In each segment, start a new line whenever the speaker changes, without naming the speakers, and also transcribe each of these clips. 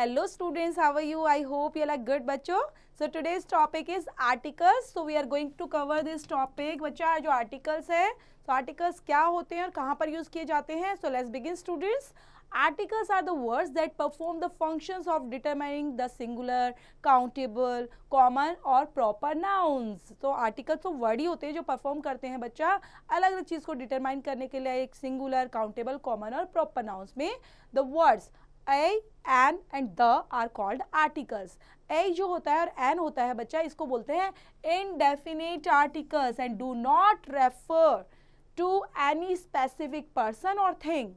Hello students, how are you? I hope you are like good बच्चों. So today's topic is articles. So we are going to cover this topic. बच्चा जो articles है, so articles क्या होते हैं और कहाँ पर use किए जाते हैं? So let's begin students. Articles are the words that perform the functions of determining the singular, countable, common और proper nouns. तो articles तो word ही होते हैं जो perform करते हैं बच्चा अलग अलग चीज़ को determine करने के लिए एक singular, countable, common और proper nouns में the words a, an and the are called articles. a जो होता है और an होता है बच्चा इसको बोलते हैं indefinite articles and do not refer to any specific person or thing.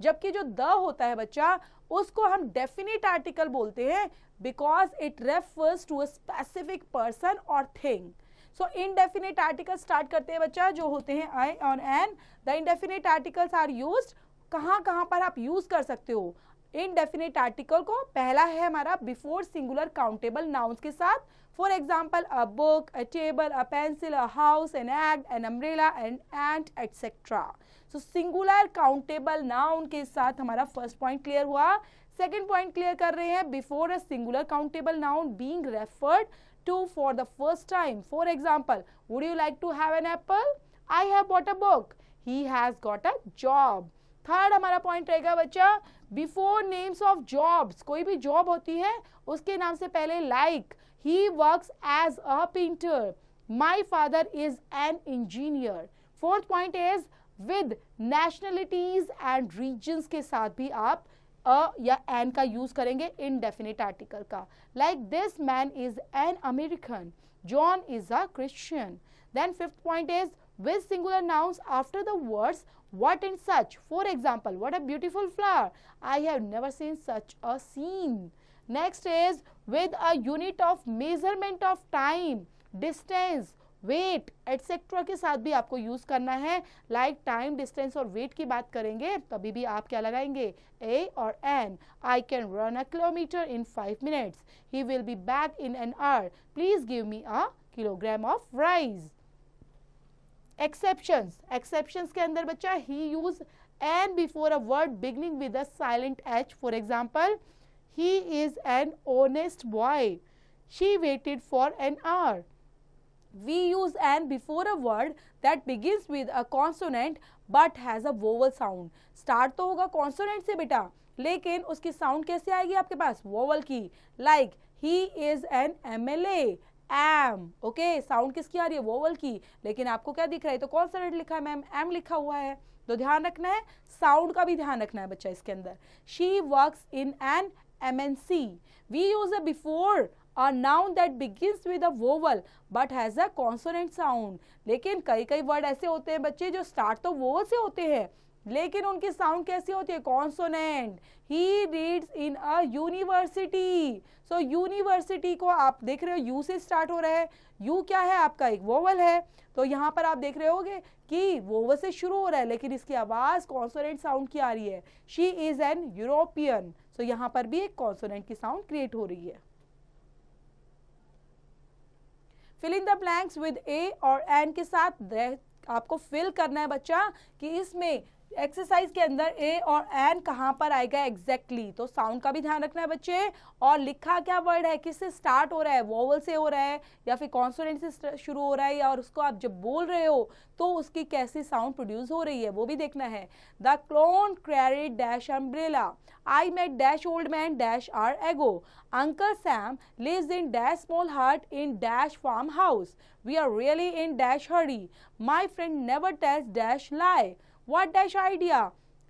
जबकि जो the होता है बच्चा उसको हम definite article बोलते हैं because it refers to a specific person or thing. So indefinite articles start करते हैं बच्चा जो होते हैं I और an. The indefinite articles are used कहाँ कहाँ पर आप यूज कर सकते हो इनडेफिनेट आर्टिकल को. पहला है हमारा बिफोर सिंगुलर काउंटेबल नाउन्स के साथ. For example a book, a table, a pencil, a house, an egg, an umbrella, an ant etcetera. So singular countable noun के साथ हमारा फर्स्ट पॉइंट क्लियर हुआ. सेकेंड पॉइंट क्लियर कर रहे हैं before a singular countable noun being referred to for the first time. For example would you like to have an apple? I have bought a book. He has got a job. Third हमारा point रहेगा बच्चा before names of jobs. कोई भी job होती है उसके नाम से पहले like he works as a painter, my father is an engineer. Fourth point is with nationalities and regions के साथ भी आप अ या एन का यूज करेंगे इनडेफिनेट आर्टिकल का. Like this man is an American, John is a Christian. Then fifth point is with singular nouns after the words what and such. For example, what a beautiful flower. I have never seen such a scene. Next is with a unit of measurement of time, distance, weight, etc. के साथ भी आपको use करना है. Like time, distance और wait की बात करेंगे तभी भी आप क्या लगाएंगे a और an. I can run a kilometer in 5 minutes. He will be back in an hour. Please give me a kilogram of rice. Exceptions के अंदर बच्चा ही use an before a word beginning with a silent h. For example he is an honest boy, she waited for an hour. We use an before a word that begins with a consonant but has a vowel sound. Start तो होगा consonant से बेटा लेकिन उसकी sound कैसे आएगी आपके पास? वोवल की. Like he is an MLA, M. Okay sound किसकी आ रही है? वोवल की. लेकिन आपको क्या दिख रहा है? तो कॉन्सोनेंट लिखा है मैम, एम लिखा हुआ है. तो ध्यान रखना है, साउंड का भी ध्यान रखना है बच्चा इसके अंदर. She works in an MNC. We use a before a noun that begins with a vowel but has a consonant sound. लेकिन कई कई वर्ड ऐसे होते हैं बच्चे जो स्टार्ट तो वोवल से होते हैं लेकिन उनकी साउंड कैसी होती है? Consonant. He reads in a university. So university को आप देख रहे हो यू से स्टार्ट हो रहा है. यू क्या है? आपका एक वोवल है. तो यहाँ पर आप देख रहे होगे कि वोवल से शुरू हो रहा है लेकिन इसकी आवाज कॉन्सोनेंट साउंड की आ रही है. She is an European. So यहाँ पर भी एक कॉन्सोनेंट की साउंड क्रिएट हो रही है. Fill in the blanks with a और एन के साथ आपको फिल करना है बच्चा कि इसमें एक्सरसाइज के अंदर ए और एन कहाँ पर आएगा एग्जैक्टली. तो साउंड का भी ध्यान रखना है बच्चे. और लिखा क्या वर्ड है, किससे स्टार्ट हो रहा है? वोवल से हो रहा है या फिर कॉन्सोनेंट से शुरू हो रहा है या और उसको आप जब बोल रहे हो तो उसकी कैसी साउंड प्रोड्यूस हो रही है वो भी देखना है. The clone carried dash umbrella. I met dash old man dash hour ago. Uncle Sam lives in dash small hut in dash farmhouse. We are really in dash hurry. My friend never tells dash lie. What dash idea?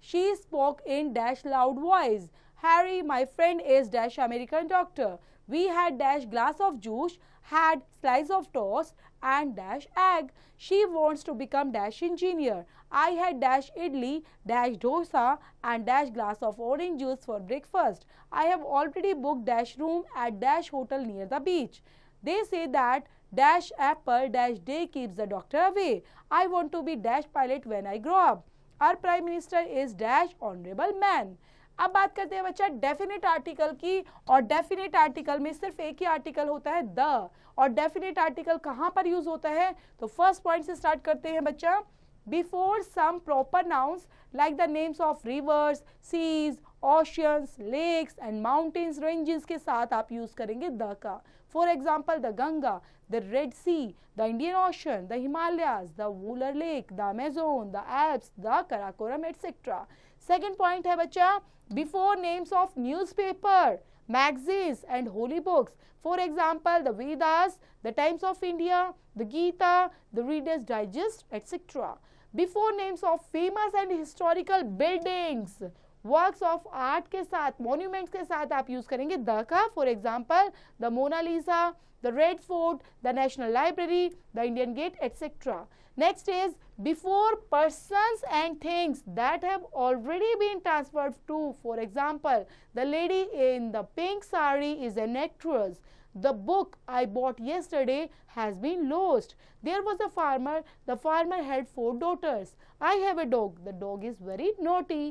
She spoke in dash loud voice. Harry, my friend, is dash American doctor. We had dash glass of juice, had slice of toast and dash egg. She wants to become dash engineer. I had dash idli, dash dosa and dash glass of orange juice for breakfast. I have already booked dash room at dash hotel near the beach. They say that dash apple dash day keeps the doctor away. I want to be dash pilot when I grow up. Our prime minister is dash honorable man. अब बात करते हैं बच्चा definite article की. और definite article में सिर्फ एक ही आर्टिकल होता है द. और डेफिनेट आर्टिकल कहाँ पर यूज होता है? तो फर्स्ट पॉइंट से स्टार्ट करते हैं बच्चा. before some proper nouns like the names of rivers, seas, oceans, lakes and mountains, ranges के साथ आप यूज करेंगे द का. For example, the Ganga, the Red Sea, the Indian Ocean, the Himalayas, the Woller Lake, the Amazon, the Alps, the Karakoram, etc. Second point है बच्चा, before names of newspaper, magazines and holy books. For example, the Vedas, the Times of India, the Gita, the Reader's Digest, etc. Before names of famous and historical buildings, works of art के साथ, monuments के साथ आप use करेंगे the का. For example the Mona Lisa, the Red Fort, the National Library, the Indian Gate, etcetera. Next is before persons and things that have already been transferred to. For example the lady in the pink sari is an actress. The book I bought yesterday has been lost. There was a farmer. The farmer had 4 daughters. I have a dog. The dog is very naughty.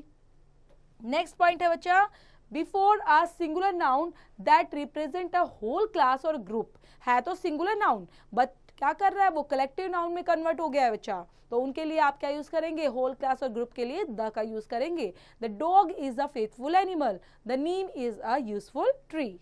Next point है बच्चा, before a singular noun that represent a whole class और group. है तो singular noun but क्या कर रहा है वो कलेक्टिव नाउन में कन्वर्ट हो गया है बच्चा. तो उनके लिए आप क्या यूज करेंगे, होल क्लास और ग्रुप के लिए द का यूज करेंगे. The dog is a faithful animal. The Neem is a useful tree.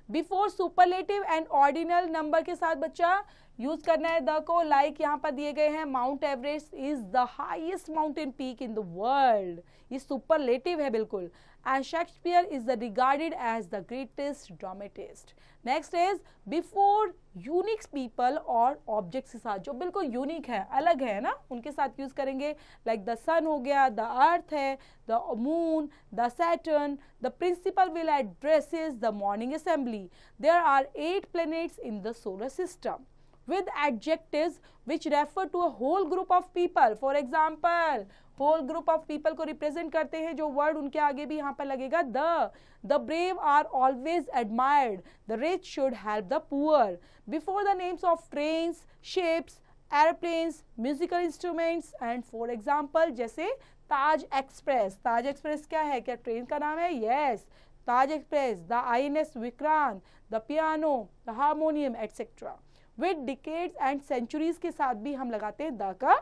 Before superlative and ordinal number के साथ बच्चा यूज करना है द को. लाइक यहाँ पर दिए गए हैं, Mount Everest is the highest mountain peak in the world. ये सुपरलेटिव है बिल्कुल. And Shakespeare is the regarded as the greatest dramatist. Next is before unique people और ऑब्जेक्ट्स के साथ जो बिल्कुल यूनिक है, अलग है ना, उनके साथ यूज करेंगे. लाइक द सन हो गया, द अर्थ है, the moon, the Saturn. The principal will addresses the morning assembly. There are 8 planets in the solar system. With adjectives which refer to a whole group of people. For example, whole group of people को represent करते हैं जो word, उनके आगे भी यहाँ पर लगेगा the. The brave are always admired. The rich should help the poor. Before the names of trains, ships, airplanes, musical instruments and for example जैसे ताज एक्सप्रेस. ताज एक्सप्रेस क्या है, क्या ट्रेन का नाम है? Yes. Taj express, the INS Vikrant, the piano, the harmonium, etc. With decades and centuries के साथ भी हम लगाते हैं द का.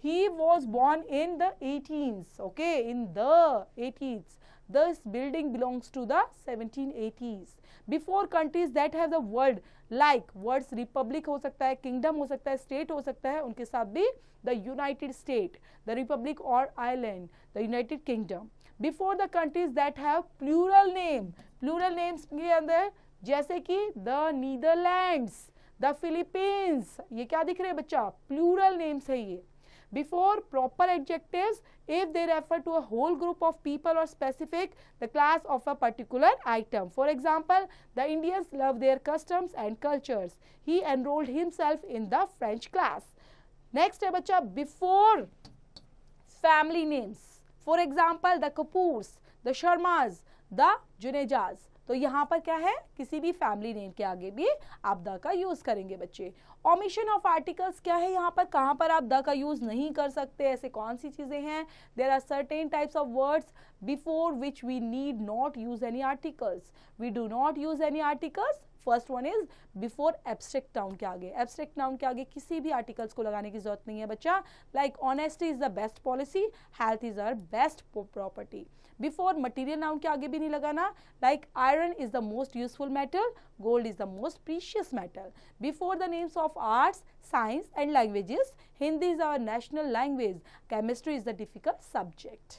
He was born in the 18th. Okay, in the 18th. This building belongs to the 1780s. Before countries that have the word like words republic हो सकता है, kingdom हो सकता है, state हो सकता है, उनके साथ भी the United State, the republic or island, the United Kingdom. Before the countries that have plural name, plural names के अंदर जैसे कि the Netherlands, द फिलीपींस. ये क्या दिख रहे हैं बच्चा, प्लूरल नेम्स है ये. Before proper adjectives if they refer to a whole group of people और specific the class of a particular item. For example the Indians love their customs and cultures. He enrolled himself in the French class. Next है बच्चा before family names. For example the Kapoors, the Sharmas, the Junejas. तो यहाँ पर क्या है, किसी भी family name के आगे भी आप द का यूज करेंगे बच्चे. ओमिशन ऑफ आर्टिकल्स क्या है यहाँ पर, कहाँ पर आप द का यूज नहीं कर सकते, ऐसे कौन सी चीजें हैं. There are certain types of words before which we need not use any articles. We do not use any articles. First one is before abstract noun के आगे. एब्स्ट्रैक्ट नाउन के आगे किसी भी आर्टिकल्स को लगाने की जरूरत नहीं है बच्चा. Like honesty is the best policy, health is our best property. Before material noun के आगे भी नहीं लगाना. Like iron is the most useful metal, gold is the most precious metal. Before the names of arts, science and languages. Hindi is our national language. Chemistry is the difficult subject.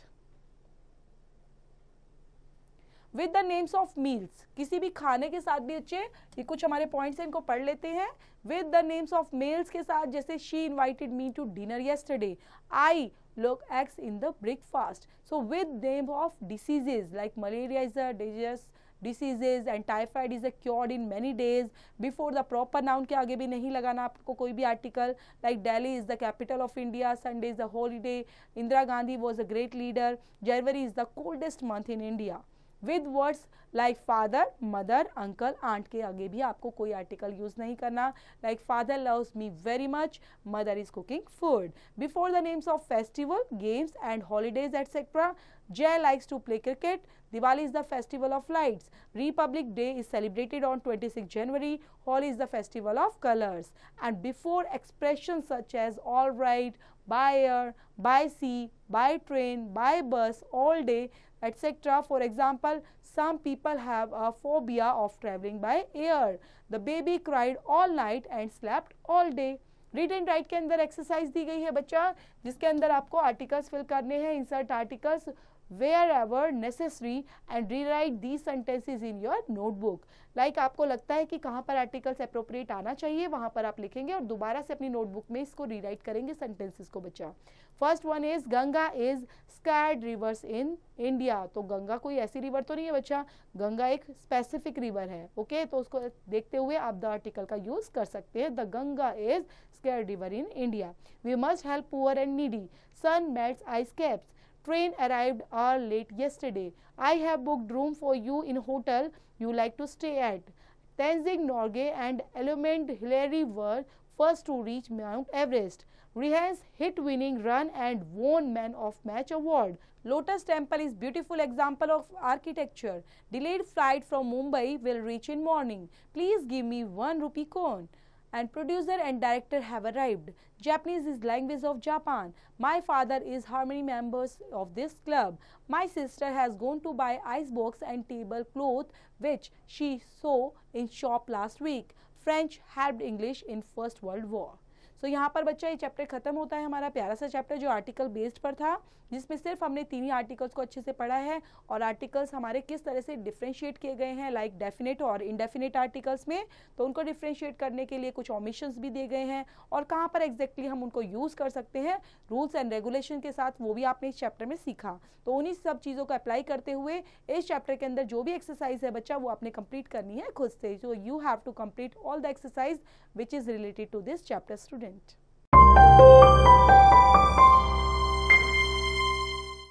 With the names of meals, किसी भी खाने के साथ भी अच्छे, ये कुछ हमारे पॉइंट्स हैं, इनको पढ़ लेते हैं. With the names of meals के साथ जैसे she invited me to dinner yesterday. I look eggs in the breakfast. So with name of diseases like malaria is a dangerous diseases and typhoid is a cured in many days. Before the proper noun के आगे भी नहीं लगाना आपको कोई भी article. Like Delhi is the capital of India, Sunday is a holiday, Indira Gandhi was a great leader, January is the coldest month in India. With words like father, mother, uncle, aunt के आगे भी आपको कोई article use नहीं करना. Like father loves me very much, mother is cooking food. Before the names of festival, games and holidays etcetera, Jay likes to play cricket. Diwali is the festival of lights. Republic Day is celebrated on 26 January. Holi is the festival of colors. And before expressions such as all right, by air, by sea, by train, by bus, all day, etc. For example, some people have a phobia of traveling by air. The baby cried all night and slept all day. Read and right के अंदर exercise दी गई है बच्चा, जिसके अंदर आपको articles fill करने हैं. Insert articles wherever necessary and rewrite these sentences in your notebook. Like आपको लगता है कि कहाँ पर आर्टिकल्स अप्रोप्रिएट आना चाहिए, वहाँ पर आप लिखेंगे और दोबारा से अपनी नोटबुक में इसको रीराइट करेंगे सेंटेंसेस को बच्चा. First one is Ganga is scared reverse in India. तो गंगा कोई ऐसी रिवर तो नहीं है बच्चा, गंगा एक स्पेसिफिक रिवर है. ओके, तो उसको देखते हुए आप द आर्टिकल का यूज कर सकते हैं. The Ganga is scared river in India. We must help poor and needy. Sun melts ice caps. Train arrived hour late yesterday. I have booked room for you in hotel you like to stay at. Tenzing Norgay and Element Hillary were first to reach Mount Everest. Rihanna's hit-winning run and won Man of Match award. Lotus Temple is beautiful example of architecture. Delayed flight from Mumbai will reach in morning. Please give me 1 rupee coin. And producer and director have arrived. Japanese is language of Japan. My father is harmony members of this club. My sister has gone to buy ice box and tablecloth which she saw in shop last week. French helped English in First World War. सो यहाँ पर बच्चा ये chapter खत्म होता है, हमारा प्यारा सा चैप्टर जो आर्टिकल बेस्ड पर था, जिसमें सिर्फ हमने 3 ही आर्टिकल्स को अच्छे से पढ़ा है और आर्टिकल्स हमारे किस तरह से डिफ्रेंशिएट किए गए हैं लाइक डेफिनेट और इनडेफिनेट आर्टिकल्स में. तो उनको डिफ्रेंशिएट करने के लिए कुछ ओमिशंस भी दिए गए हैं और कहाँ पर एग्जैक्टली हम उनको यूज़ कर सकते हैं रूल्स एंड रेगुलेशन के साथ, वो भी आपने इस चैप्टर में सीखा. तो उन्हीं सब चीज़ों को अप्लाई करते हुए इस चैप्टर के अंदर जो भी एक्सरसाइज है बच्चा वो आपने कंप्लीट करनी है खुद से. So you have to complete all the exercise which is related to this chapter student.